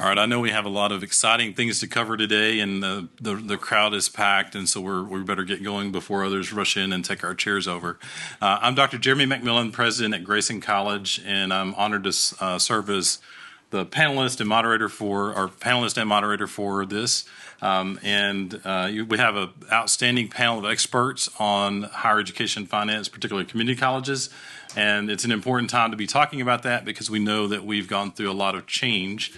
All right, I know we have a lot of exciting things to cover today, and the crowd is packed, and so we better get going before others rush in and take our chairs over. I'm Dr. Jeremy McMillan, president at Grayson College, and I'm honored to serve as the panelist and moderator for this. We have an outstanding panel of experts on higher education finance, particularly community colleges. And it's an important time to be talking about that because we know that we've gone through a lot of change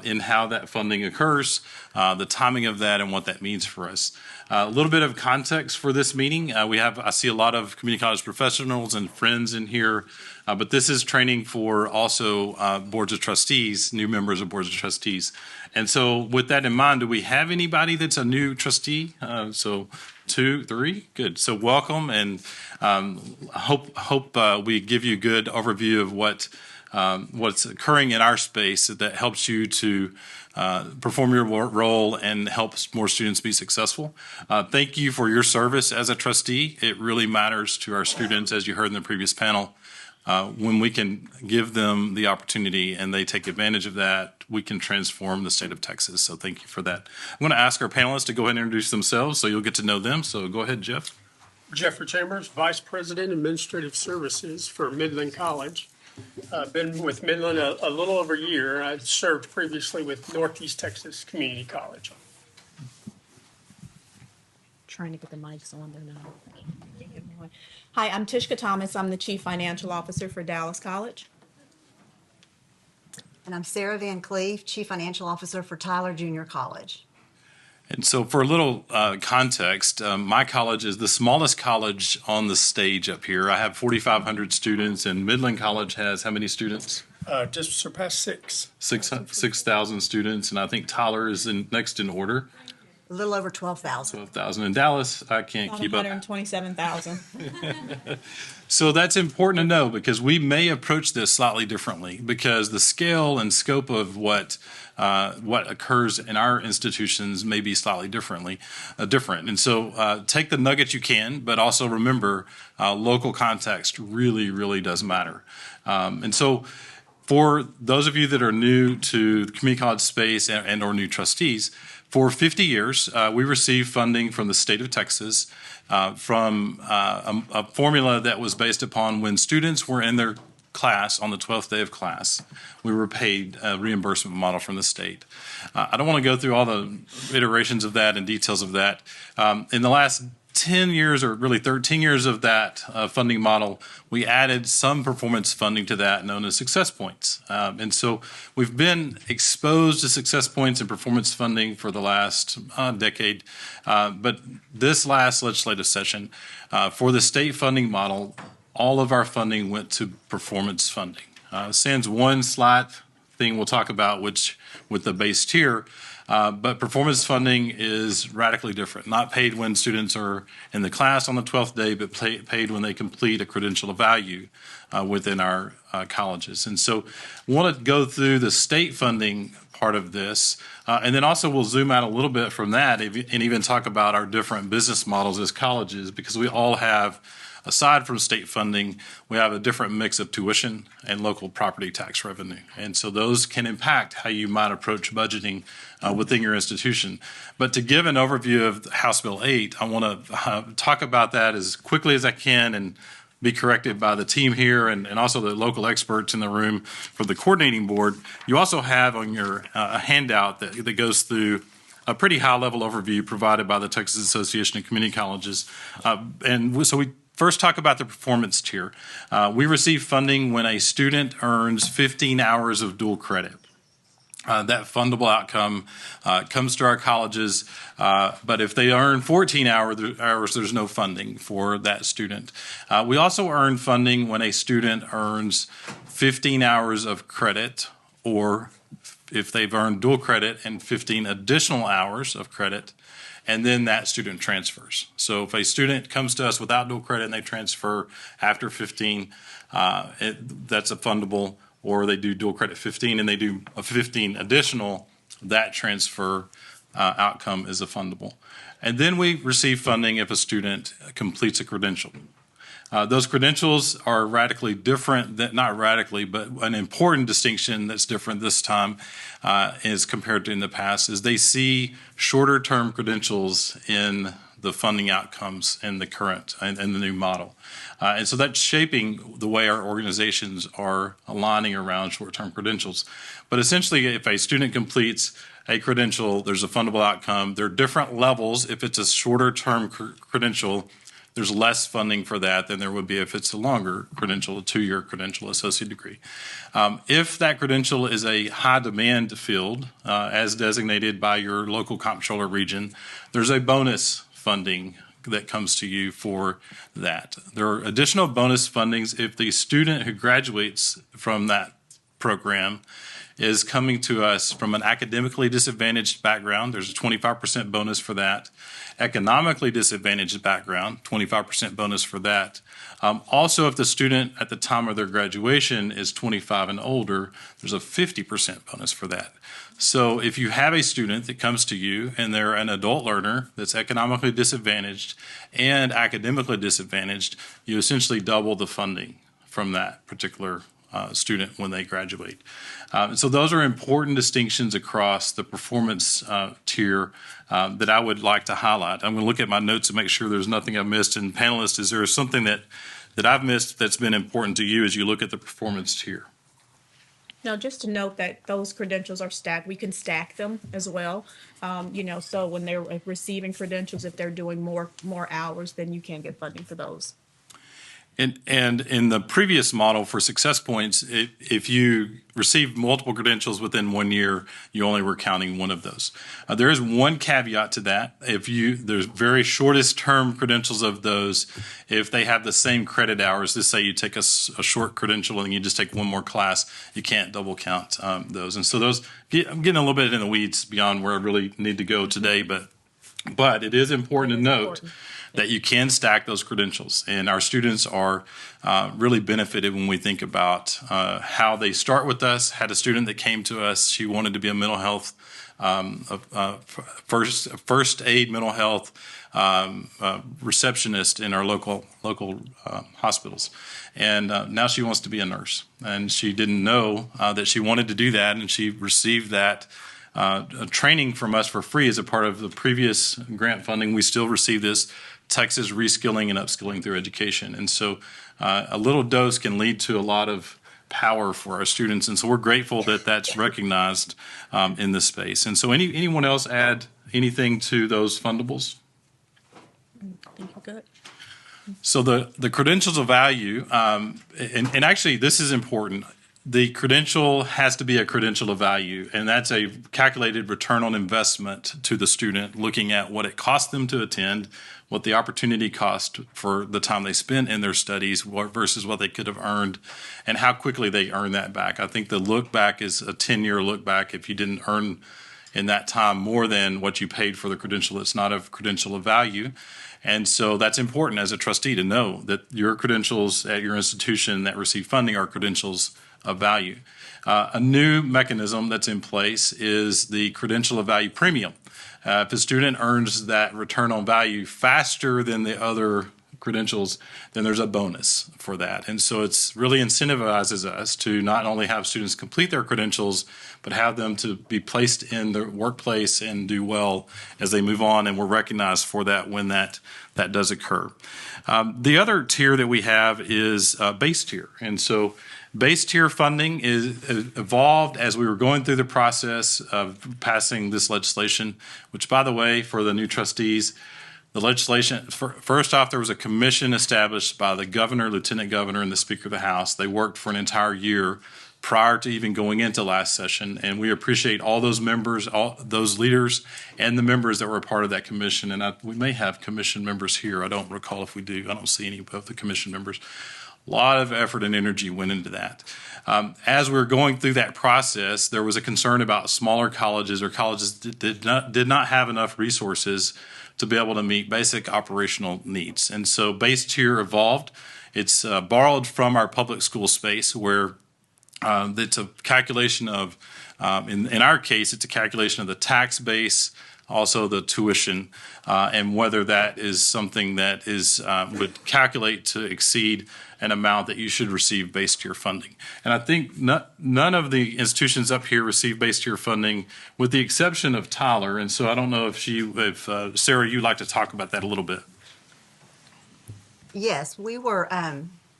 in how that funding occurs, the timing of that, and what that means for us. A little bit of context for this meeting. I see a lot of community college professionals and friends in here, but this is training for also boards of trustees, new members of boards of trustees. And so with that in mind, do we have anybody that's a new trustee? So 2, 3, good. So welcome, and hope we give you a good overview of what's occurring in our space that helps you to perform your role and helps more students be successful. Thank you for your service as a trustee. It really matters to our students, as you heard in the previous panel. When we can give them the opportunity and they take advantage of that, we can transform the state of Texas. So thank you for that. I'm going to ask our panelists to go ahead and introduce themselves so you'll get to know them. So go ahead, Jeff. Jeffrey Chambers, Vice President, Administrative Services for Midland College. I've been with Midland a little over a year. I served previously with Northeast Texas Community College. Trying to get the mics on there now. Hi, I'm Tishka Thomas. I'm the Chief Financial Officer for Dallas College. And I'm Sarah Van Cleve, Chief Financial Officer for Tyler Junior College. And so for a little context, my college is the smallest college on the stage up here. I have 4,500 students, and Midland College has how many students? Just surpassed 6,000 students, and I think Tyler is next in order. A little over 12,000. 12,000. In Dallas, I can't keep up. 127,000. So that's important to know because we may approach this slightly differently because the scale and scope of what occurs in our institutions may be slightly different. And so take the nugget you can, but also remember local context really, really does matter. And so for those of you that are new to the community college space and or new trustees, for 50 years, we received funding from the state of Texas from a formula that was based upon when students were in their class on the 12th day of class, we were paid a reimbursement model from the state. I don't want to go through all the iterations of that and details of that. In the last 10 years, or really 13 years of that funding model, we added some performance funding to that known as success points. And so we've been exposed to success points and performance funding for the last decade. But this last legislative session, for the state funding model, all of our funding went to performance funding. Sans one slight thing we'll talk about, which with the base tier, but performance funding is radically different. Not paid when students are in the class on the 12th day, but paid when they complete a credential of value within our colleges. And so I want to go through the state funding part of this, and then also we'll zoom out a little bit from that and even talk about our different business models as colleges, because we all have, aside from state funding, we have a different mix of tuition and local property tax revenue. And so those can impact how you might approach budgeting within your institution. But to give an overview of House Bill 8, I want to talk about that as quickly as I can and be corrected by the team here and also the local experts in the room for the coordinating board. You also have on your handout that goes through a pretty high-level overview provided by the Texas Association of Community Colleges. So we first talk about the performance tier. We receive funding when a student earns 15 hours of dual credit. That fundable outcome comes to our colleges, but if they earn 14 hours, there's no funding for that student. We also earn funding when a student earns 15 hours of credit, or if they've earned dual credit and 15 additional hours of credit, and then that student transfers. So if a student comes to us without dual credit and they transfer after 15, that's a fundable, or they do dual credit 15 and they do a 15 additional, that transfer outcome is a fundable. And then we receive funding if a student completes a credential. Those credentials are radically different, not radically, but an important distinction that's different this time as compared to in the past is they see shorter term credentials in the funding outcomes in the current and the new model. And so that's shaping the way our organizations are aligning around short-term credentials. But essentially, if a student completes a credential, there's a fundable outcome. There are different levels. If it's a shorter-term credential, there's less funding for that than there would be if it's a longer credential, a 2-year credential, associate degree. If that credential is a high-demand field, as designated by your local comptroller region, there's a bonus funding that comes to you for that. There are additional bonus fundings if the student who graduates from that program is coming to us from an academically disadvantaged background. There's a 25% bonus for that. Economically disadvantaged background, 25% bonus for that. Also, if the student at the time of their graduation is 25 and older, there's a 50% bonus for that. So if you have a student that comes to you and they're an adult learner that's economically disadvantaged and academically disadvantaged, you essentially double the funding from that particular student when they graduate. So those are important distinctions across the performance tier that I would like to highlight. I'm going to look at my notes and make sure there's nothing I've missed. And panelists, is there something that I've missed that's been important to you as you look at the performance tier? No, just to note that those credentials are stacked. We can stack them as well. So when they're receiving credentials, if they're doing more hours, then you can get funding for those. And in the previous model for success points, if you received multiple credentials within 1 year, you only were counting one of those. There is one caveat to that. There's very shortest term credentials of those, if they have the same credit hours, let's say you take a short credential and you just take one more class, you can't double count those. And so I'm getting a little bit in the weeds beyond where I really need to go today, but it is important to note that you can stack those credentials. And our students are really benefited when we think about how they start with us. Had a student that came to us, she wanted to be a mental health, first aid mental health receptionist in our local hospitals. And now she wants to be a nurse. And she didn't know that she wanted to do that, and she received that training from us for free as a part of the previous grant funding. We still receive this Texas Reskilling and Upskilling Through Education. And so a little dose can lead to a lot of power for our students. And so we're grateful that that's recognized in this space. And so anyone else add anything to those fundables? I think you're good. So the credentials of value, and actually this is important. The credential has to be a credential of value, and that's a calculated return on investment to the student, looking at what it cost them to attend, what the opportunity cost for the time they spent in their studies versus what they could have earned, and how quickly they earn that back. I think the look back is a 10-year look back. If you didn't earn in that time more than what you paid for the credential, it's not a credential of value. And so that's important as a trustee to know that your credentials at your institution that receive funding are credentials of value. A new mechanism that's in place is the credential of value premium. If a student earns that return on value faster than the other credentials, then there's a bonus for that. And so it's really incentivizes us to not only have students complete their credentials, but have them to be placed in the workplace and do well as they move on, and we're recognized for that when that does occur. The other tier that we have is base tier. And so base tier funding is evolved as we were going through the process of passing this legislation, which, by the way, for the new trustees, the legislation, first off, there was a commission established by the governor, lieutenant governor, and the Speaker of the House. They worked for an entire year prior to even going into last session, and we appreciate all those members, all those leaders, and the members that were a part of that commission. And we may have commission members here. I don't recall if we do. I don't see any of the commission members. A lot of effort and energy went into that. As we were going through that process, there was a concern about smaller colleges or colleges that did not have enough resources to be able to meet basic operational needs. And so base tier evolved. It's borrowed from our public school space, where it's a calculation of, in our case, it's a calculation of the tax base also the tuition, and whether that is something that is would calculate to exceed an amount that you should receive base tier funding. And I think none of the institutions up here receive base tier funding, with the exception of Tyler. And so I don't know if Sarah, you'd like to talk about that a little bit. Yes, we were,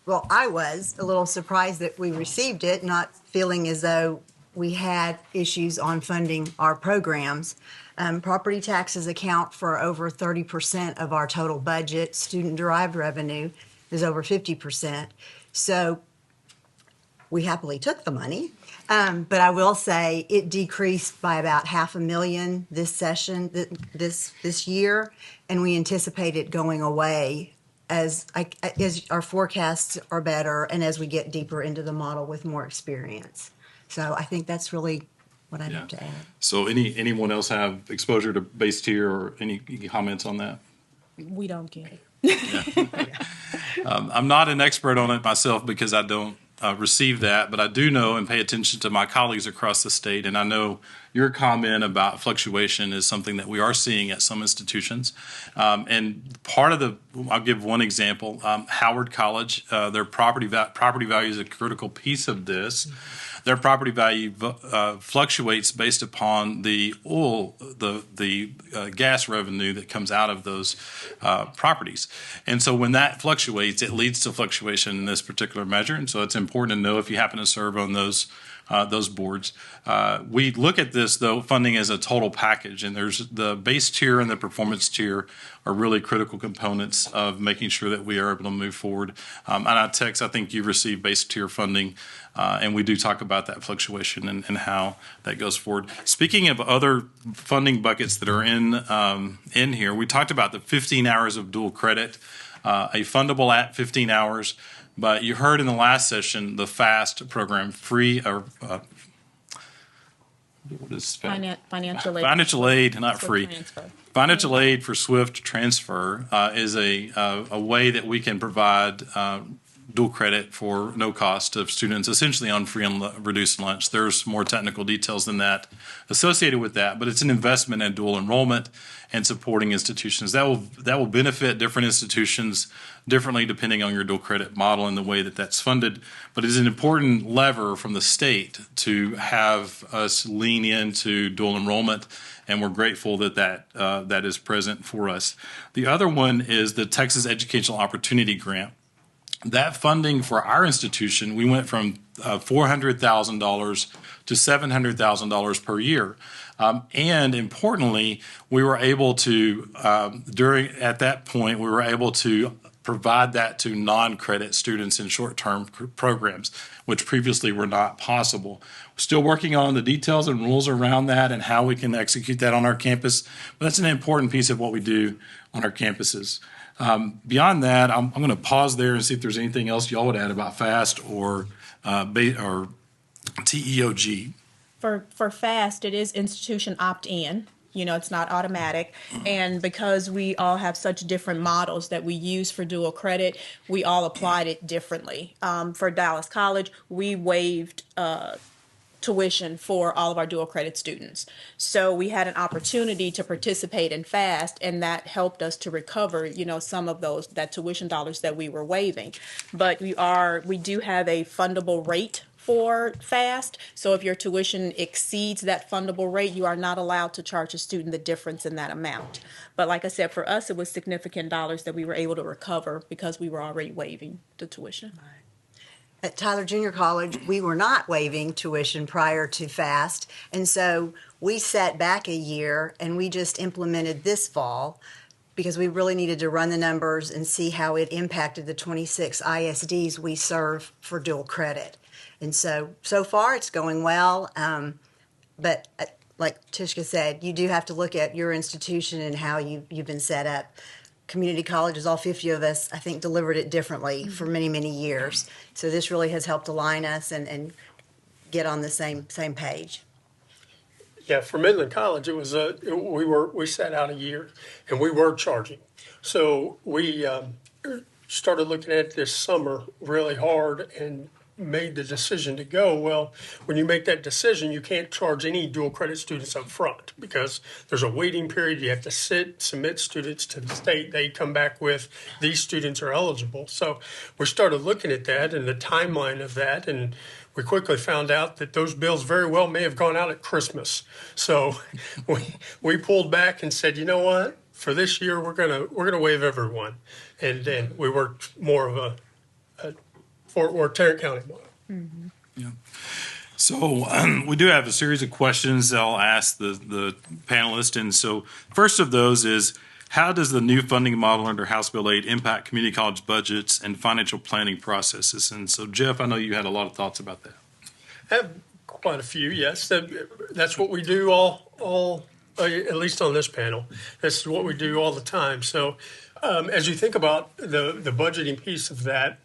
well, I was a little surprised that we received it, not feeling as though we had issues on funding our programs. Property taxes account for over 30% of our total budget. Student-derived revenue is over 50%. So we happily took the money. But I will say it decreased by about $500,000 this session, this year, and we anticipate it going away as our forecasts are better and as we get deeper into the model with more experience. So I think that's really what I have to add. So anyone else have exposure to base tier or any comments on that? We don't get it. I'm not an expert on it myself because I don't receive that, but I do know and pay attention to my colleagues across the state, and I know your comment about fluctuation is something that we are seeing at some institutions. And part of I'll give one example, Howard College, their property value is a critical piece of this. Their property value fluctuates based upon the gas revenue that comes out of those properties. And so when that fluctuates, it leads to fluctuation in this particular measure. And so it's important to know if you happen to serve on those boards. We look at this, though, funding as a total package, and there's the base tier and the performance tier are really critical components of making sure that we are able to move forward. And I think you received base tier funding, and we do talk about that fluctuation and how that goes forward. Speaking of other funding buckets that are in here, we talked about the 15 hours of dual credit, a fundable at 15 hours. But you heard in the last session the FAST program, what is FAST? Financial aid. Financial aid, not Swift free. transfer. Financial aid for swift transfer is a way that we can provide dual credit for no cost of students, essentially on free and reduced lunch. There's more technical details than that associated with that, but it's an investment in dual enrollment and supporting institutions. That will benefit different institutions differently depending on your dual credit model and the way that that's funded. But it's an important lever from the state to have us lean into dual enrollment, and we're grateful that is present for us. The other one is the Texas Educational Opportunity Grant. That funding for our institution, we went from $400,000 to $700,000 per year. And importantly, we were able to, at that point, we were able to provide that to non-credit students in short-term programs, which previously were not possible. Still working on the details and rules around that and how we can execute that on our campus, but that's an important piece of what we do on our campuses. Beyond that, I'm going to pause there and see if there's anything else y'all would add about FAST or TEOG. For FAST, it is institution opt-in. It's not automatic. And because we all have such different models that we use for dual credit, we all applied it differently. For Dallas College, we waived tuition for all of our dual credit students. So we had an opportunity to participate in FAST, and that helped us to recover, some of that tuition dollars that we were waiving. But we do have a fundable rate for FAST. So if your tuition exceeds that fundable rate, you are not allowed to charge a student the difference in that amount. But like I said, for us, it was significant dollars that we were able to recover because we were already waiving the tuition. At Tyler Junior College, we were not waiving tuition prior to FAST, and so we sat back a year and we just implemented this fall because we really needed to run the numbers and see how it impacted the 26 ISDs we serve for dual credit. And so far it's going well, but like Tishka said, you do have to look at your institution and how you've been set up. Community colleges, all 50 of us, I think, delivered it differently for many, many years. So this really has helped align us and get on the same page. Yeah, for Midland College, it was we sat out a year and we were charging. So we started looking at it this summer really hard and made the decision to go. Well, when you make that decision, you can't charge any dual credit students up front because there's a waiting period. You have to submit students to the state. They come back with these students are eligible. So we started looking at that and the timeline of that, and we quickly found out that those bills very well may have gone out at Christmas. So we pulled back and said, you know what? For this year, we're gonna waive everyone, and then we worked more of a Fort Worth, Tarrant County model. So we do have a series of questions that I'll ask the panelists. And so first of those is, how does the new funding model under House Bill 8 impact community college budgets and financial planning processes? And so, Jeff, I know you had a lot of thoughts about that. I have quite a few, yes. That's what we do all at least on this panel. That's what we do all the time. So as you think about the budgeting piece of that,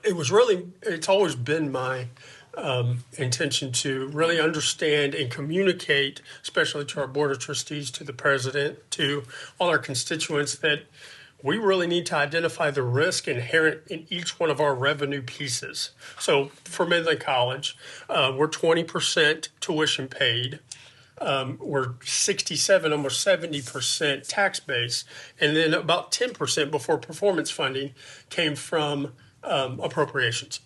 it's always been my intention to really understand and communicate, especially to our board of trustees, to the president, to all our constituents, that we really need to identify the risk inherent in each one of our revenue pieces. So for Midland College, we're 20% tuition paid. We're 67, almost 70% tax base, and then about 10% before performance funding came from appropriations.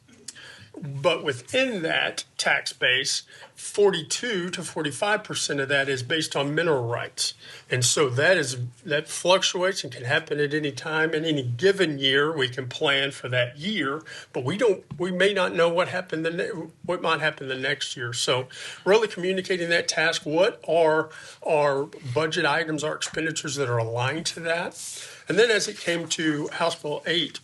But within that tax base, 42 to 45% of that is based on mineral rights. And so that fluctuates and can happen at any time. In any given year, we can plan for that year, but we may not know what might happen the next year. So really communicating that task, what are our budget items, our expenditures that are aligned to that? And then as it came to House Bill 8,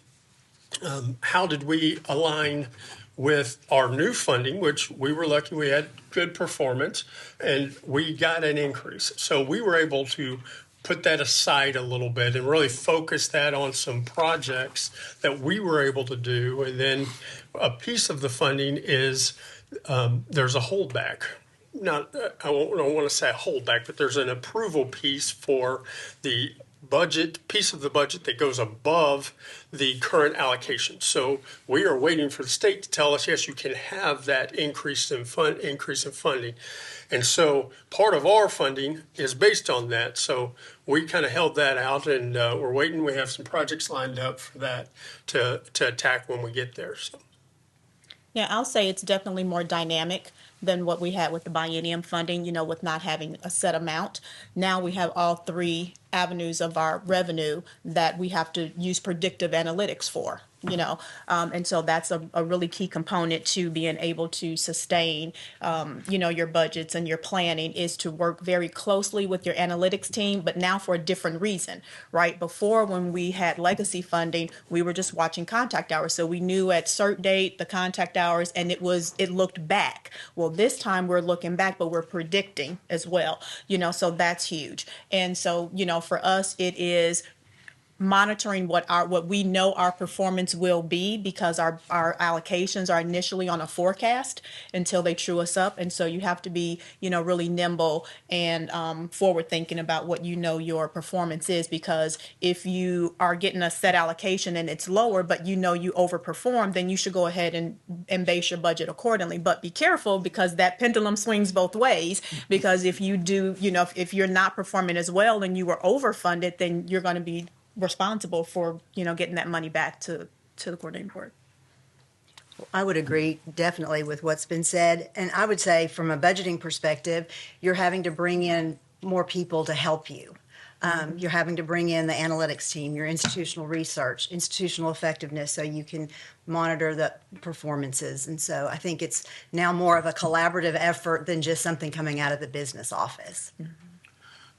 how did we align with our new funding, which we were lucky we had good performance and we got an increase. So we were able to put that aside a little bit and really focus that on some projects that we were able to do. And then a piece of the funding is there's a holdback. I don't want to say a holdback, but there's an approval piece for the piece of the budget that goes above the current allocation. So we are waiting for the state to tell us, yes, you can have that increase in funding. And so part of our funding is based on that. So we kind of held that out, and we're waiting. We have some projects lined up for that to attack when we get there. So. Yeah, I'll say it's definitely more dynamic than what we had with the biennium funding, with not having a set amount. Now we have all three avenues of our revenue that we have to use predictive analytics for. And so that's a really key component to being able to sustain, your budgets and your planning, is to work very closely with your analytics team, but now for a different reason, right? Before, when we had legacy funding, we were just watching contact hours. So we knew at cert date, the contact hours, and it looked back. Well, this time we're looking back, but we're predicting as well, so that's huge. And so, for us, it is monitoring what we know our performance will be, because our allocations are initially on a forecast until they true us up. And so you have to be, really nimble and forward thinking about what your performance is, because if you are getting a set allocation and it's lower, but you overperform, then you should go ahead and base your budget accordingly. But be careful, because that pendulum swings both ways, because if you do, if you're not performing as well and you were overfunded, then you're going to be responsible for getting that money back to the coordinating board. I would agree definitely with what's been said, and I would say from a budgeting perspective, you're having to bring in more people to help you. You're having to bring in the analytics team, your institutional research, institutional effectiveness, so you can monitor the performances. And so I think it's now more of a collaborative effort than just something coming out of the business office. Mm-hmm.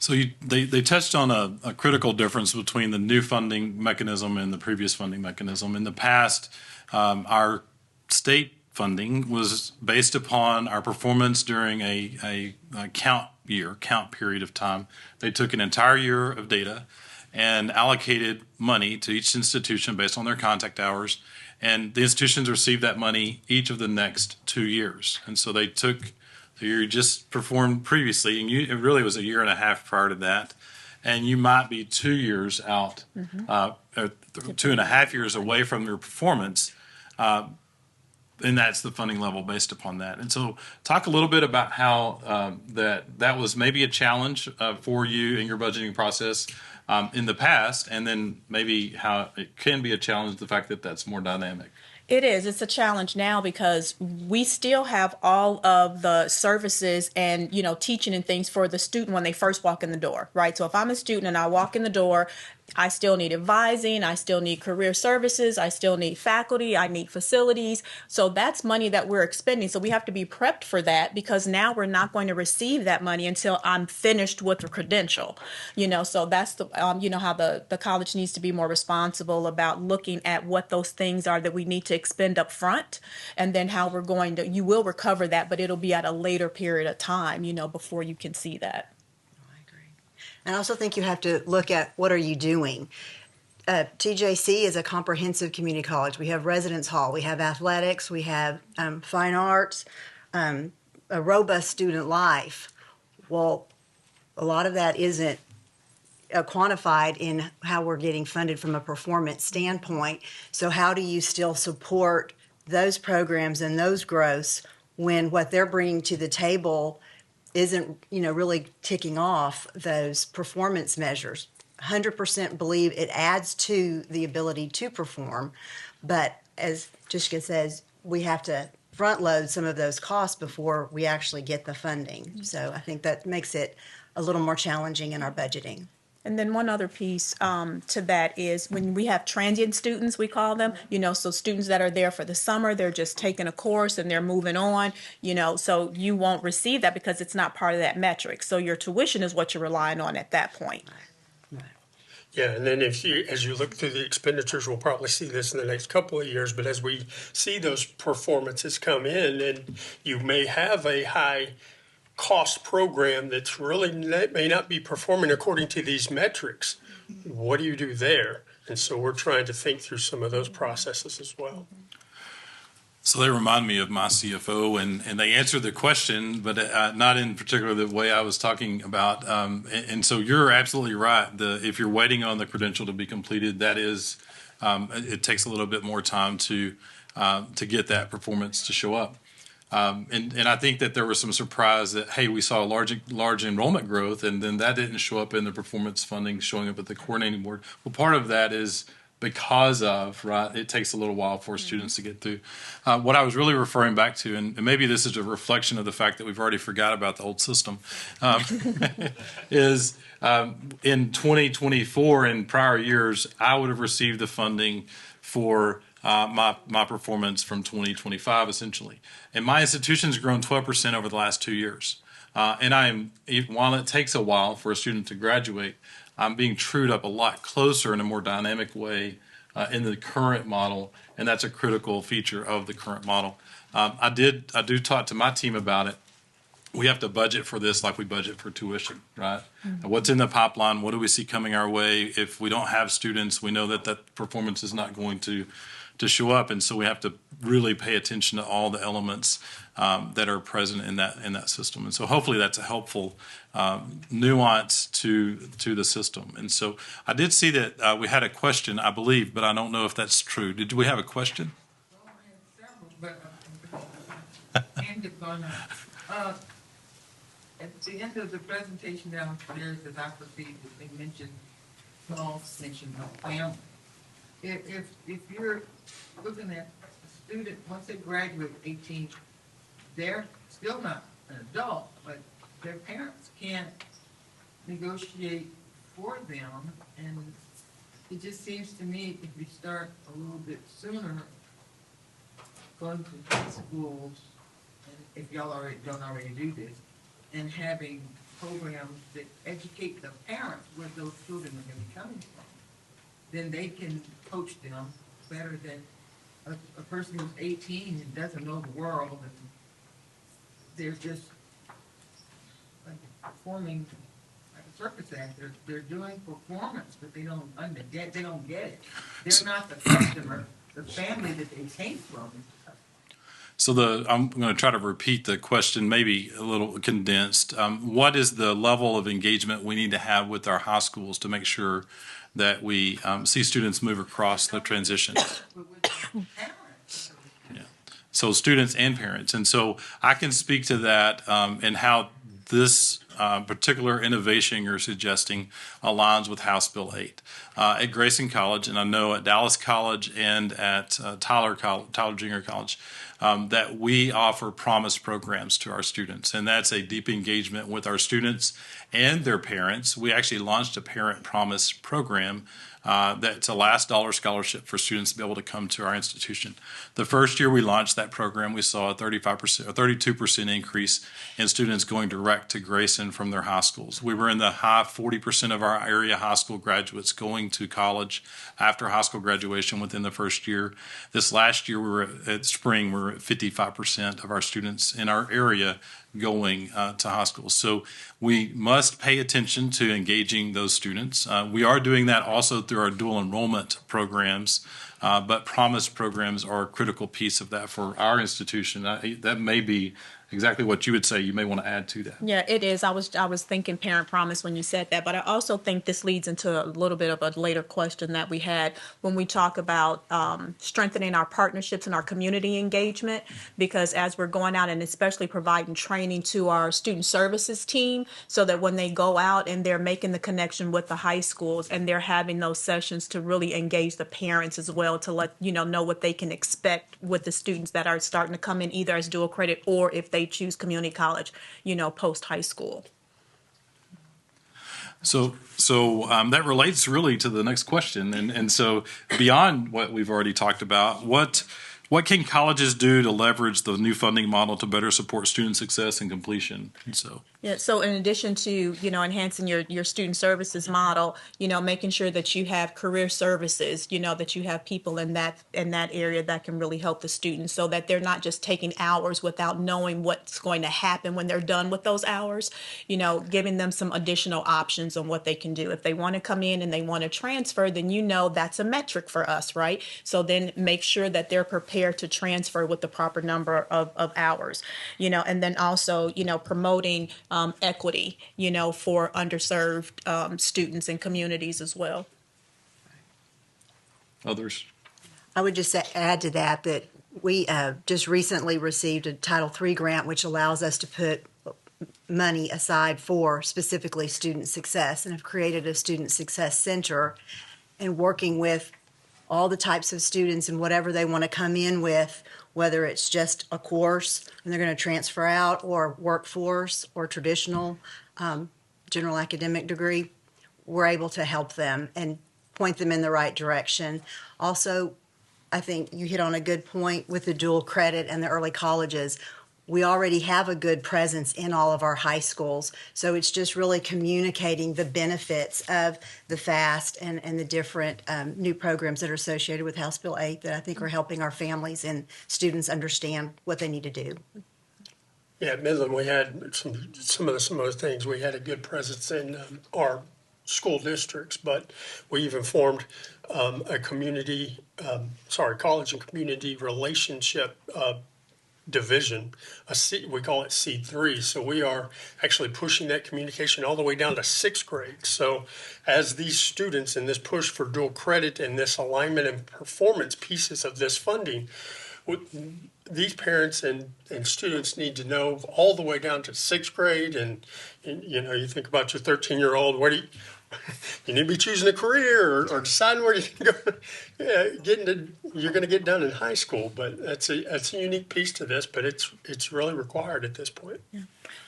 So they touched on a critical difference between the new funding mechanism and the previous funding mechanism. In the past, our state funding was based upon our performance during a count period of time. They took an entire year of data and allocated money to each institution based on their contact hours, and the institutions received that money each of the next 2 years. And so they took you just performed previously, and it really was a year and a half prior to that, and you might be 2 years out, 2.5 years away from your performance. and that's the funding level based upon that. And so, talk a little bit about how that was maybe a challenge for you in your budgeting process in the past, and then maybe how it can be a challenge, the fact that that's more dynamic. It is. It's a challenge now because we still have all of the services and, teaching and things for the student when they first walk in the door, right? So if I'm a student and I walk in the door, I still need advising, I still need career services, I still need faculty, I need facilities. So that's money that we're expending. So we have to be prepped for that because now we're not going to receive that money until I'm finished with the credential. So that's the, how the college needs to be more responsible about looking at what those things are that we need to expend up front, and then how you will recover that, but it'll be at a later period of time, before you can see that. And I also think you have to look at what are you doing. TJC is a comprehensive community college. We have residence hall, we have athletics, we have fine arts, a robust student life. Well, a lot of that isn't quantified in how we're getting funded from a performance standpoint. So how do you still support those programs and those growths when what they're bringing to the table isn't, really ticking off those performance measures? 100% believe it adds to the ability to perform, but as Jessica says, we have to front load some of those costs before we actually get the funding. So I think that makes it a little more challenging in our budgeting. And then one other piece to that is when we have transient students, we call them, so students that are there for the summer, they're just taking a course and they're moving on, so you won't receive that because it's not part of that metric. So your tuition is what you're relying on at that point. Yeah, and then as you look through the expenditures, we'll probably see this in the next couple of years, but as we see those performances come in, and you may have a high cost program that's really may not be performing according to these metrics, what do you do there? And so we're trying to think through some of those processes as well. So they remind me of my CFO, and they answered the question, but not in particular the way I was talking about. And so you're absolutely right. If you're waiting on the credential to be completed, that is, it takes a little bit more time to get that performance to show up. And I think that there was some surprise that, hey, we saw a large enrollment growth, and then that didn't show up in the performance funding showing up at the coordinating board. Well, part of that is because of, right, it takes a little while for students to get through. What I was really referring back to, and maybe this is a reflection of the fact that we've already forgot about the old system, is in 2024 and prior years, I would have received the funding for my performance from 2025, essentially. And my institution's grown 12% over the last 2 years. And while it takes a while for a student to graduate, I'm being trued up a lot closer in a more dynamic way in the current model, and that's a critical feature of the current model. I do talk to my team about it. We have to budget for this like we budget for tuition, right? Mm-hmm. What's in the pipeline? What do we see coming our way? If we don't have students, we know that performance is not going to show up, and so we have to really pay attention to all the elements that are present in that system. And so hopefully that's a helpful nuance to the system. And so I did see that we had a question, I believe, but I don't know if that's true. Did we have a question? Well, I had several, but hand is going on. At the end of the presentation downstairs, as I perceived, they mentioned small mention of family. If you're looking at a student, once they graduate 18, they're still not an adult, but their parents can't negotiate for them. And it just seems to me if we start a little bit sooner going to high schools, and if y'all don't already do this, and having programs that educate the parents where those children are going to be coming from, then they can coach them better than a person who's 18 and doesn't know the world, and they're just like performing like a circus act. They're doing performance, but they don't get it. They're not the customer, the family that they came from. So I'm going to try to repeat the question, maybe a little condensed. What is the level of engagement we need to have with our high schools to make sure that we see students move across the transition? But with the parents. Yeah. So students and parents. And so I can speak to that and how this particular innovation you're suggesting aligns with House Bill 8. At Grayson College, and I know at Dallas College and at Tyler Junior College, that we offer promise programs to our students, and that's a deep engagement with our students and their parents. We actually launched a parent promise program that's a last dollar scholarship for students to be able to come to our institution. The first year we launched that program, we saw a 35% or 32% increase in students going direct to Grayson from their high schools. We were in the high 40% of our area high school graduates going to college after high school graduation within the first year. This last year, at spring, we were at 55% of our students in our area going to high school. So we must pay attention to engaging those students. We are doing that also through our dual enrollment programs, but promise programs are a critical piece of that for our institution. That may be exactly what you would say. You may want to add to that. Yeah, it is. I was thinking parent promise when you said that, but I also think this leads into a little bit of a later question that we had when we talk about strengthening our partnerships and our community engagement, because as we're going out and especially providing training to our student services team so that when they go out and they're making the connection with the high schools and they're having those sessions to really engage the parents as well, to let know what they can expect with the students that are starting to come in either as dual credit or if they choose community college, post high school. So that relates really to the next question, and so beyond what we've already talked about, what can colleges do to leverage the new funding model to better support student success and completion? And so. Yeah, so in addition to, enhancing your student services model, making sure that you have career services, that you have people in that area that can really help the students so that they're not just taking hours without knowing what's going to happen when they're done with those hours, giving them some additional options on what they can do. If they want to come in and they want to transfer, then that's a metric for us, right? So then make sure that they're prepared to transfer with the proper number of hours, and then also, promoting equity, for underserved students and communities as well. Others? I would just add to that we just recently received a Title III grant, which allows us to put money aside for specifically student success, and have created a student success center and working with all the types of students and whatever they want to come in with, whether it's just a course and they're going to transfer out, or workforce, or traditional general academic degree, we're able to help them and point them in the right direction. Also, I think you hit on a good point with the dual credit and the early colleges. We already have a good presence in all of our high schools, so it's just really communicating the benefits of the FAST and the different new programs that are associated with House Bill 8 that I think are helping our families and students understand what they need to do. Yeah, at Midland, we had some of those things. We had a good presence in our school districts, but we even formed a college and community relationship division. We call it C3. So we are actually pushing that communication all the way down to sixth grade. So as these students in this push for dual credit and this alignment and performance pieces of this funding, these parents and students need to know all the way down to sixth grade. And you think about your 13-year-old, you need to be choosing a career or deciding where you're going to you're going to get done in high school. But that's a unique piece to this, but it's really required at this point. Yeah.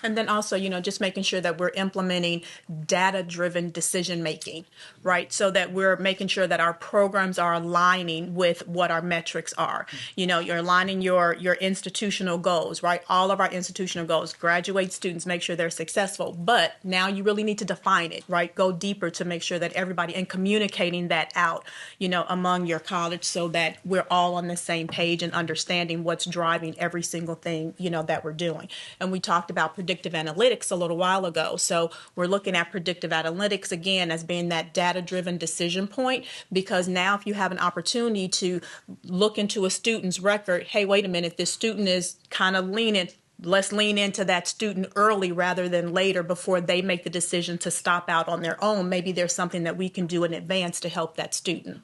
And then also, just making sure that we're implementing data-driven decision-making, right? So that we're making sure that our programs are aligning with what our metrics are. You're aligning your institutional goals, right? All of our institutional goals, graduate students, make sure they're successful. But now you really need to define it, right? Go deeper to make sure that everybody, and communicating that out, among your college so that we're all on the same page and understanding what's driving every single thing, that we're doing. And we talked about predictive analytics a little while ago. So we're looking at predictive analytics again as being that data-driven decision point, because now if you have an opportunity to look into a student's record, hey, wait a minute, this student is kind of leaning, let's lean into that student early rather than later before they make the decision to stop out on their own. Maybe there's something that we can do in advance to help that student.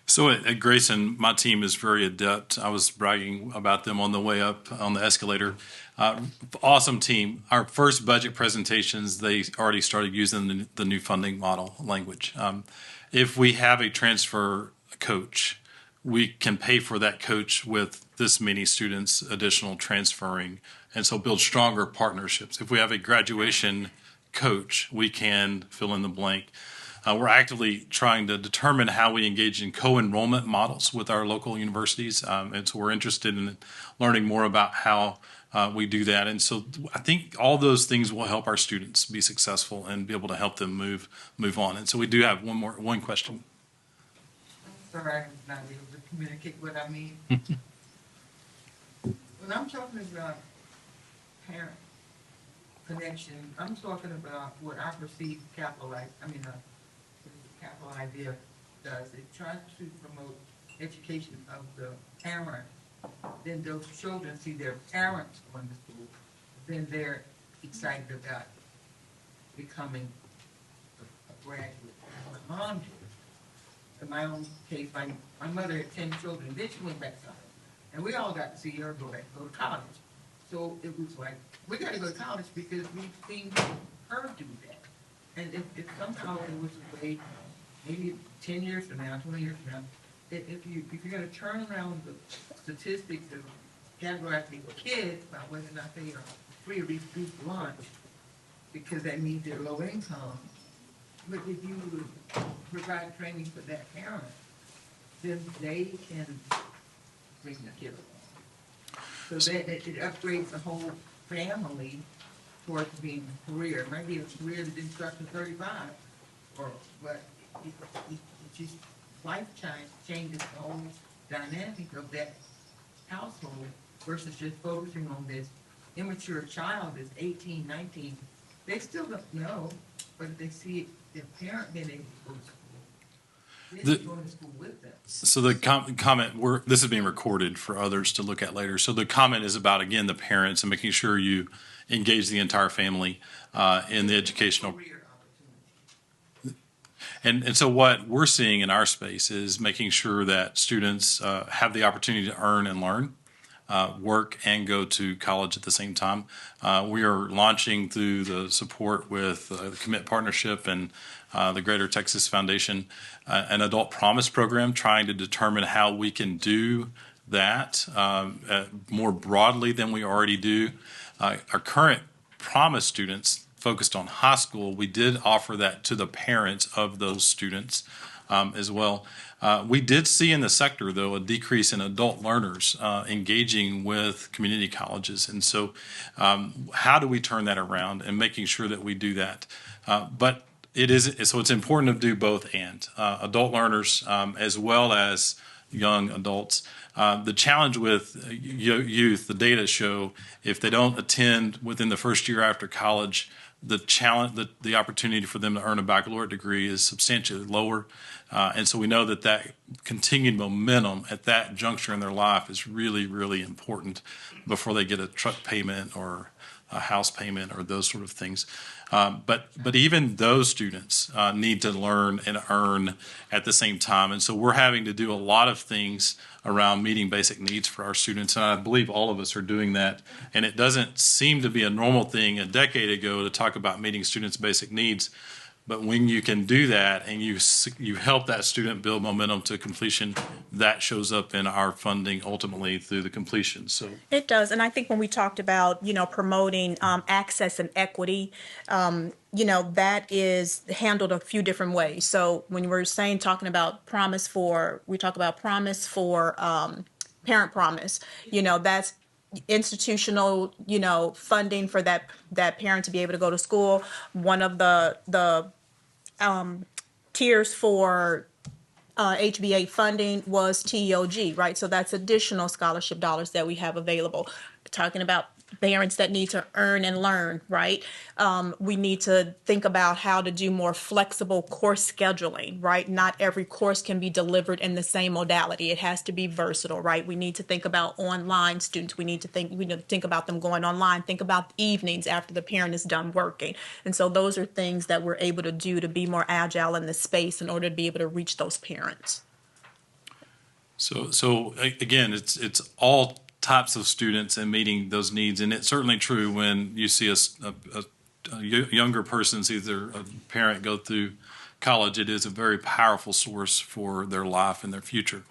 So at Grayson, my team is very adept. I was bragging about them on the way up on the escalator. Awesome team. Our first budget presentations, they already started using the new funding model language. If we have a transfer coach, we can pay for that coach with this many students additional transferring, and so build stronger partnerships. If we have a graduation coach, we can fill in the blank. We're actively trying to determine how we engage in co-enrollment models with our local universities, and so we're interested in learning more about how we do that. And so I think all those things will help our students be successful and be able to help them move on. And so we do have one question. I'm sorry, I'm not able to communicate what I mean. When I'm talking about parent connection, I'm talking about what I perceive capital idea does. It tries to promote education of the parent. Then those children see their parents going to school. Then they're excited about becoming a graduate. My mom did. In my own case, my mother had 10 children. Then she went back to college. And we all got to see her go to college. So it was like, we got to go to college because we've seen her do that. And if somehow there was a way, maybe 10 years from now, 20 years from now, if you're going to turn around the statistics of categorizing kids by whether or not they are free or reduced lunch, because that means they're low income, but if you would provide training for that parent, then they can bring the kid along. So that it upgrades the whole family towards being a career. It might be a career that didn't start to 35, but it just life changes the whole dynamic of that household versus just focusing on this immature child that's 18, 19. They still don't know, but if they see their parent being able to go to school, they're going to school with them. So the comment, this is being recorded for others to look at later. So the comment is about, again, the parents and making sure you engage the entire family in the educational. Career opportunity. And so what we're seeing in our space is making sure that students have the opportunity to earn and learn, work and go to college at the same time. We are launching through the support with the Commit Partnership and the Greater Texas Foundation an Adult Promise program, trying to determine how we can do that more broadly than we already do. Our current Promise students focused on high school, we did offer that to the parents of those students as well. We did see in the sector, though, a decrease in adult learners engaging with community colleges. And so how do we turn that around and making sure that we do that? But it's important to do both and adult learners as well as young adults. The challenge with youth, the data show, if they don't attend within the first year after college, the opportunity for them to earn a baccalaureate degree is substantially lower. And so we know that continued momentum at that juncture in their life is really, really important before they get a truck payment or a house payment or those sort of things. But even those students need to learn and earn at the same time. And so we're having to do a lot of things around meeting basic needs for our students. And I believe all of us are doing that. And it doesn't seem to be a normal thing a decade ago to talk about meeting students' basic needs. But when you can do that and you help that student build momentum to completion, that shows up in our funding ultimately through the completion. So It does, and I think when we talked about, promoting access and equity, that is handled a few different ways. So when we're talking about we talk about promise for parent promise, that's institutional, funding for that parent to be able to go to school. One of the tiers for HBA funding was TEOG, right? So that's additional scholarship dollars that we have available. Talking about parents that need to earn and learn, right? We need to think about how to do more flexible course scheduling, right? Not every course can be delivered in the same modality. It has to be versatile, right? We need to think about online students. We need to think about them going online. Think about evenings after the parent is done working. And so those are things that we're able to do to be more agile in the space in order to be able to reach those parents. Again, it's all types of students and meeting those needs, and it's certainly true when you see a younger person sees their a parent go through college. It is a very powerful source for their life and their future.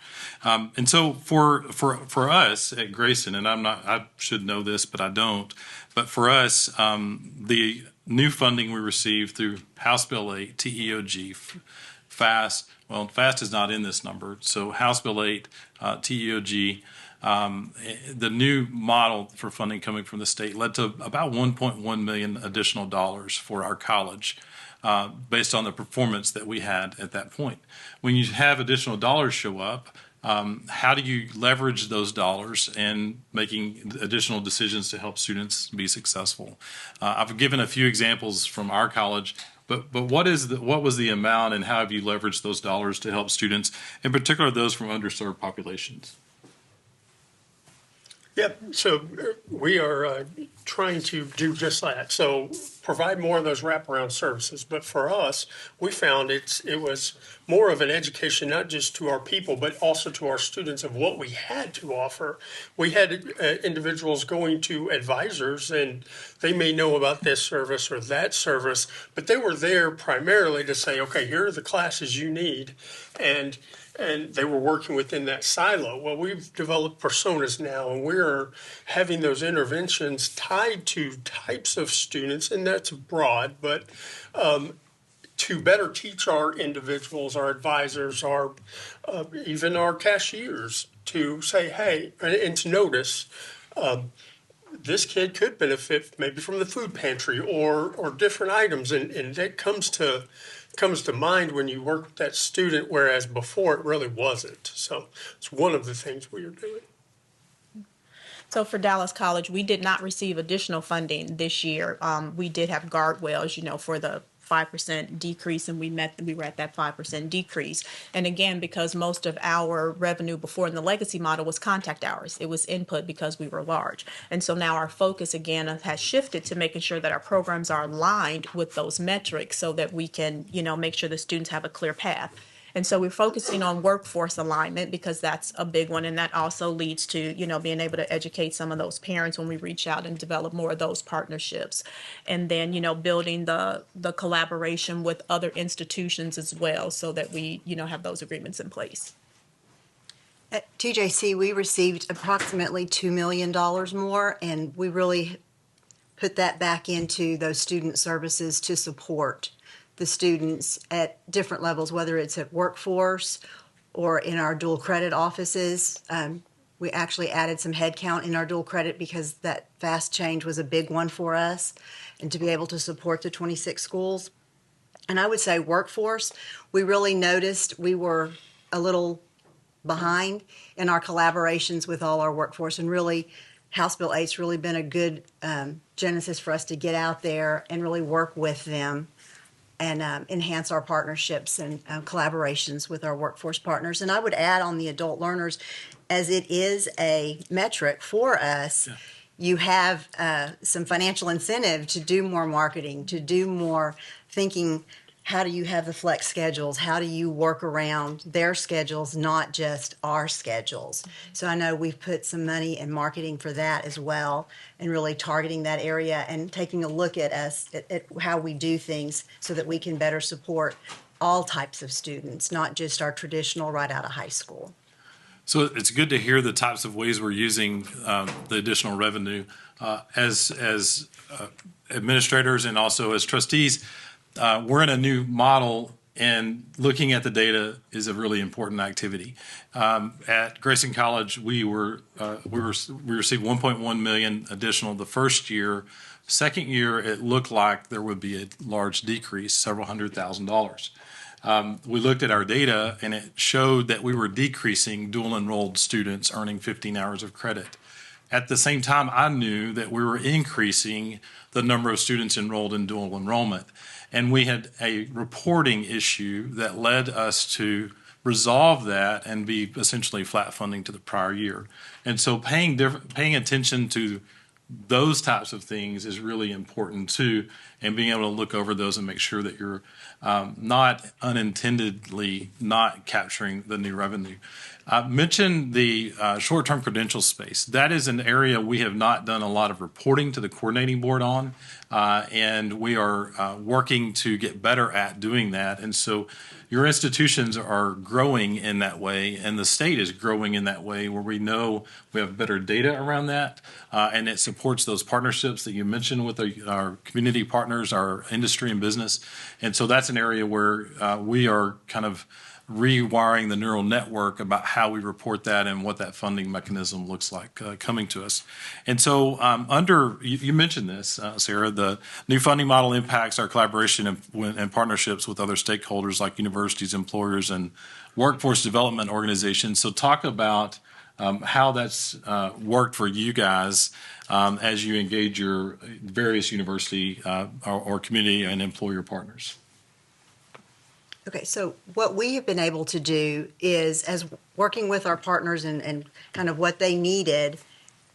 And so for us at Grayson, and I should know this, but I don't. But for us, the new funding we received through House Bill 8, TEOG, FAST. Well, FAST is not in this number. So House Bill 8, TEOG, the new model for funding coming from the state led to about 1.1 million additional dollars for our college, based on the performance that we had at that point. When you have additional dollars show up, how do you leverage those dollars and making additional decisions to help students be successful? I've given a few examples from our college, but what was the amount, and how have you leveraged those dollars to help students, in particular those from underserved populations? Yep. So we are trying to do just that. So provide more of those wraparound services. But for us, we found it was more of an education, not just to our people, but also to our students of what we had to offer. We had individuals going to advisors, and they may know about this service or that service, but they were there primarily to say, okay, here are the classes you need. And they were working within that silo. Well, we've developed personas now, and we're having those interventions tied to types of students, and that's broad, but to better teach our individuals, our advisors, our even our cashiers to say, hey, and to notice this kid could benefit maybe from the food pantry or different items, and that comes to mind when you work with that student, whereas before it really wasn't. So it's one of the things we are doing. So for Dallas College, we did not receive additional funding this year. We did have guardrails, for the 5% decrease, and we were at that 5% decrease. And again, because most of our revenue before in the legacy model was contact hours, it was input because we were large. And so now our focus again has shifted to making sure that our programs are aligned with those metrics so that we can, make sure the students have a clear path. And so we're focusing on workforce alignment because that's a big one. And that also leads to, being able to educate some of those parents when we reach out and develop more of those partnerships. And then, building the collaboration with other institutions as well so that we, have those agreements in place. At TJC, we received approximately $2 million more, and we really put that back into those student services to support the students at different levels, whether it's at workforce or in our dual credit offices. We actually added some headcount in our dual credit because that fast change was a big one for us, and to be able to support the 26 schools. And I would say workforce, we really noticed we were a little behind in our collaborations with all our workforce, and really House Bill 8's really been a good genesis for us to get out there and really work with them and enhance our partnerships and collaborations with our workforce partners. And I would add on the adult learners, as it is a metric for us, you have some financial incentive to do more marketing, to do more thinking, how do you have the flex schedules? How do you work around their schedules, not just our schedules? So I know we've put some money in marketing for that as well, and really targeting that area and taking a look at us, at how we do things so that we can better support all types of students, not just our traditional right out of high school. So it's good to hear the types of ways we're using the additional revenue as administrators and also as trustees. We're in a new model, and looking at the data is a really important activity. At Grayson College, we received 1.1 million additional the first year. Second year, it looked like there would be a large decrease, several $100,000. We looked at our data, and it showed that we were decreasing dual enrolled students earning 15 hours of credit. At the same time, I knew that we were increasing the number of students enrolled in dual enrollment. And we had a reporting issue that led us to resolve that and be essentially flat funding to the prior year. And so paying attention to those types of things is really important too, and being able to look over those and make sure that you're not unintendedly not capturing the new revenue. Mention the short-term credential space. That is an area we have not done a lot of reporting to the coordinating board on, and we are working to get better at doing that. And so your institutions are growing in that way, and the state is growing in that way where we know we have better data around that, and it supports those partnerships that you mentioned with our community partners, our industry and business. And so that's an area where we are kind of rewiring the neural network about how we report that and what that funding mechanism looks like coming to us. And so you mentioned this, Sarah, the new funding model impacts our collaboration and partnerships with other stakeholders like universities, employers, and workforce development organizations. So talk about how that's worked for you guys as you engage your various university or community and employer partners. Okay, so what we have been able to do is, as working with our partners and kind of what they needed,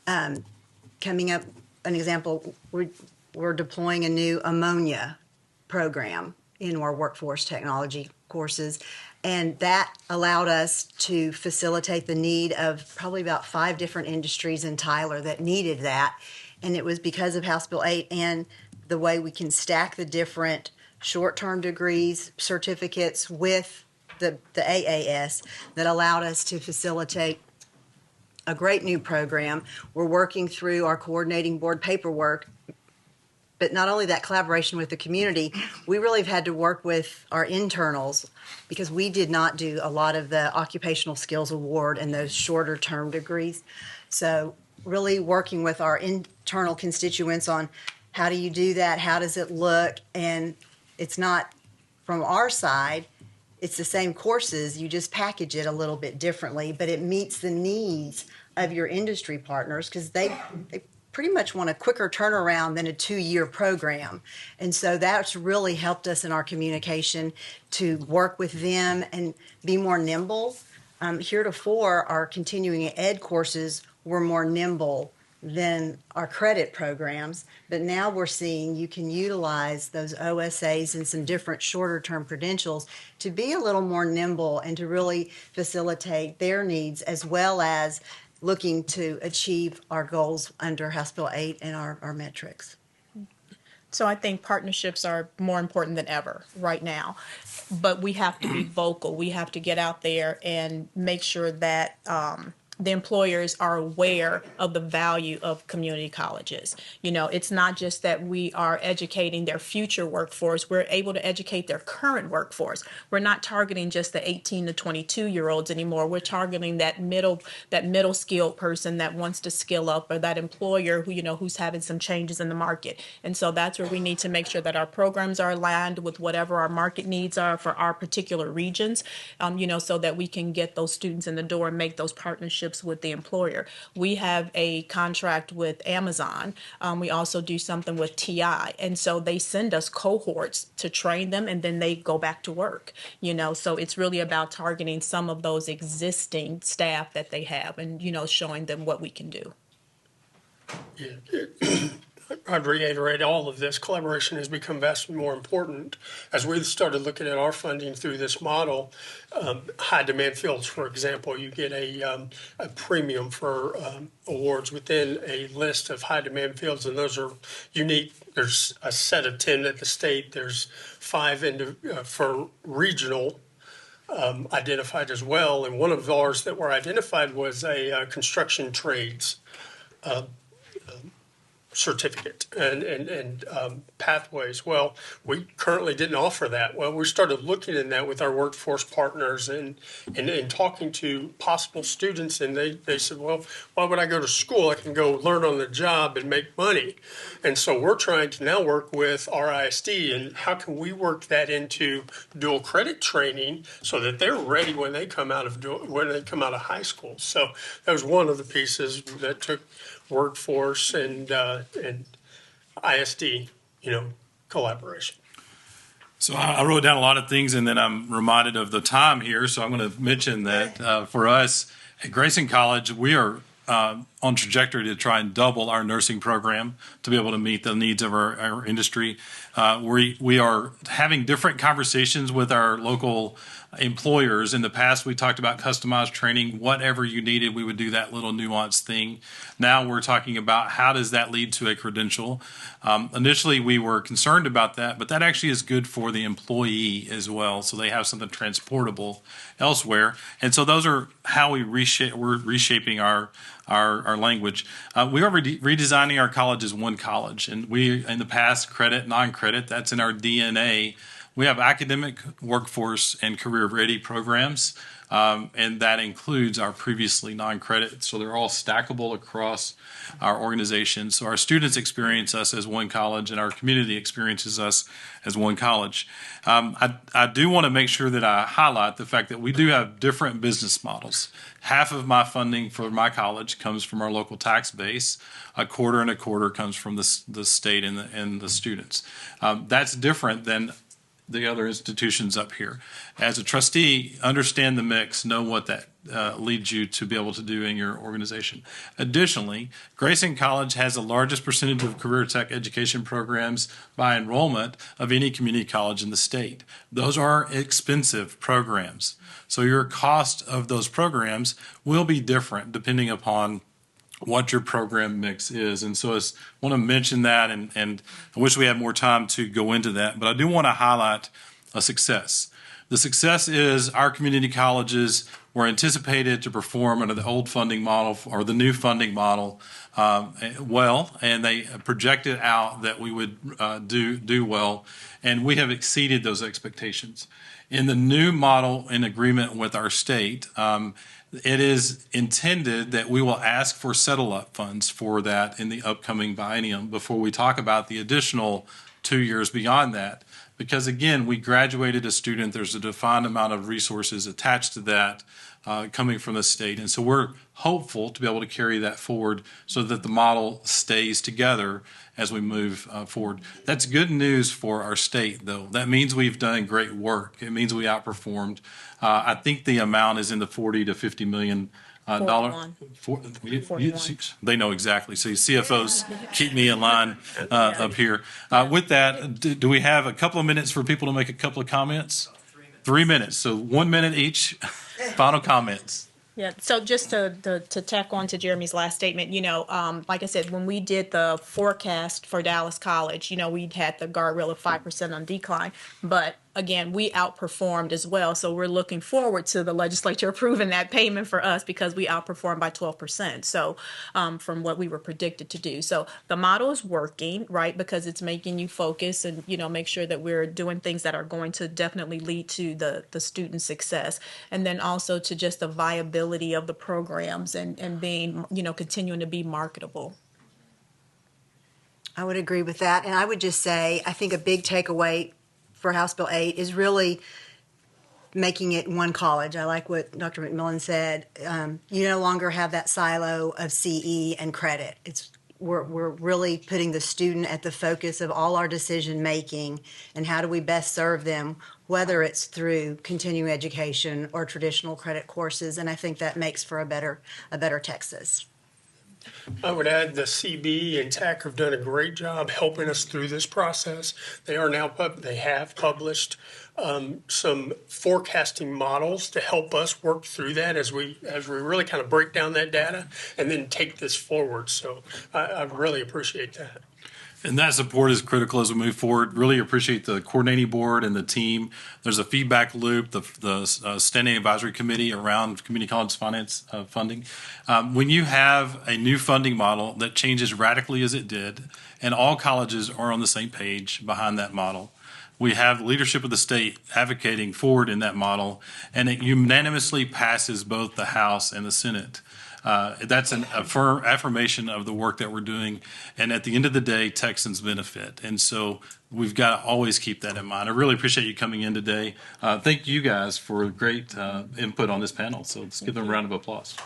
coming up, an example, we're deploying a new ammonia program in our workforce technology courses, and that allowed us to facilitate the need of probably about 5 different industries in Tyler that needed that, and it was because of House Bill 8 and the way we can stack the different short-term degrees, certificates with the AAS that allowed us to facilitate a great new program. We're working through our coordinating board paperwork, but not only that collaboration with the community, we really have had to work with our internals because we did not do a lot of the occupational skills award and those shorter term degrees. So really working with our internal constituents on how do you do that, how does it look, and it's not from our side, it's the same courses, you just package it a little bit differently, but it meets the needs of your industry partners because they pretty much want a quicker turnaround than a 2-year program. And so that's really helped us in our communication to work with them and be more nimble. Heretofore, our continuing ed courses were more nimble than our credit programs, but now we're seeing you can utilize those OSAs and some different shorter term credentials to be a little more nimble and to really facilitate their needs as well as looking to achieve our goals under House Bill 8 and our metrics. So I think partnerships are more important than ever right now, but we have to be vocal. We have to get out there and make sure that the employers are aware of the value of community colleges. You know, it's not just that we are educating their future workforce, we're able to educate their current workforce. We're not targeting just the 18 to 22-year-olds anymore. We're targeting that middle skilled person that wants to skill up, or that employer who, you know, who's having some changes in the market. And so that's where we need to make sure that our programs are aligned with whatever our market needs are for our particular regions, you know, so that we can get those students in the door and make those partnerships with the employer. We have a contract with Amazon. We also do something with TI. And so they send us cohorts to train them and then they go back to work, you know, so it's really about targeting some of those existing staff that they have and, you know, showing them what we can do. Yeah. I'd reiterate all of this. Collaboration has become vastly more important as we've started looking at our funding through this model. High demand fields, for example, you get a premium for awards within a list of high demand fields, and those are unique. There's a set of 10 at the state. There's 5 for regional identified as well, and one of ours that were identified was a construction trades certificate and pathways. Well, we currently didn't offer that. Well, we started looking at that with our workforce partners and talking to possible students, and they said, well, why would I go to school? I can go learn on the job and make money. And so we're trying to now work with RISD and how can we work that into dual credit training so that they're ready when they come out of high school. So that was one of the pieces that took workforce and ISD, you know, collaboration. So I wrote down a lot of things, and then I'm reminded of the time here. So I'm going to mention that for us at Grayson College, we are on trajectory to try and double our nursing program to be able to meet the needs of our industry. We are having different conversations with our local employers. In the past, we talked about customized training. Whatever you needed, we would do that little nuanced thing. Now we're talking about how does that lead to a credential. Initially, we were concerned about that, but that actually is good for the employee as well, so they have something transportable elsewhere. And so those are how we're reshaping our language. We are redesigning our college as one college, and we, in the past, credit, non-credit, that's in our DNA. We have academic, workforce, and career-ready programs, and that includes our previously non-credit. So they're all stackable across our organization. So our students experience us as one college, and our community experiences us as one college. I do want to make sure that I highlight the fact that we do have different business models. Half of my funding for my college comes from our local tax base. A quarter and a quarter comes from the state and the students. That's different than the other institutions up here. As a trustee, understand the mix, know what that leads you to be able to do in your organization. Additionally, Grayson College has the largest percentage of career tech education programs by enrollment of any community college in the state. Those are expensive programs. So your cost of those programs will be different depending upon what your program mix is. And so I want to mention that, and I wish we had more time to go into that, but I do want to highlight a success. The success is our community colleges were anticipated to perform under the old funding model or the new funding model well, and they projected out that we would do well, and we have exceeded those expectations. In the new model, in agreement with our state, it is intended that we will ask for settle-up funds for that in the upcoming biennium before we talk about the additional 2 years beyond that. Because again, we graduated a student, there's a defined amount of resources attached to that coming from the state. And so we're hopeful to be able to carry that forward so that the model stays together as we move forward. That's good news for our state, though. That means we've done great work. It means we outperformed. I think the amount is in the $40 to $50 million. 41. They know exactly. So CFOs keep me in line up here. With that, do we have a couple of minutes for people to make a couple of comments? 3 minutes. So 1 minute each. Final comments. Yeah, so just to tack on to Jeremy's last statement, like I said, when we did the forecast for Dallas College, we'd had the guardrail of 5% on decline, but again, we outperformed as well. So we're looking forward to the legislature approving that payment for us because we outperformed by 12%. So from what we were predicted to do. So the model is working, right? Because it's making you focus and, make sure that we're doing things that are going to definitely lead to the student success. And then also to just the viability of the programs and being, continuing to be marketable. I would agree with that. And I would just say, I think a big takeaway for House Bill 8 is really making it one college. I like what Dr. McMillan said. You no longer have that silo of CE and credit. We're really putting the student at the focus of all our decision making and how do we best serve them, whether it's through continuing education or traditional credit courses. And I think that makes for a better Texas. I would add the CB and TAC have done a great job helping us through this process. They have published some forecasting models to help us work through that as we really kind of break down that data and then take this forward. So I really appreciate that. And that support is critical as we move forward. Really appreciate the coordinating board and the team. There's a feedback loop, the standing advisory committee around community college finance funding. When you have a new funding model that changes radically as it did, and all colleges are on the same page behind that model, we have leadership of the state advocating forward in that model, and it unanimously passes both the House and the Senate. That's a firm affirmation of the work that we're doing. And at the end of the day, Texans benefit. And so we've got to always keep that in mind. I really appreciate you coming in today. Thank you guys for great input on this panel. So let's give them a round of applause.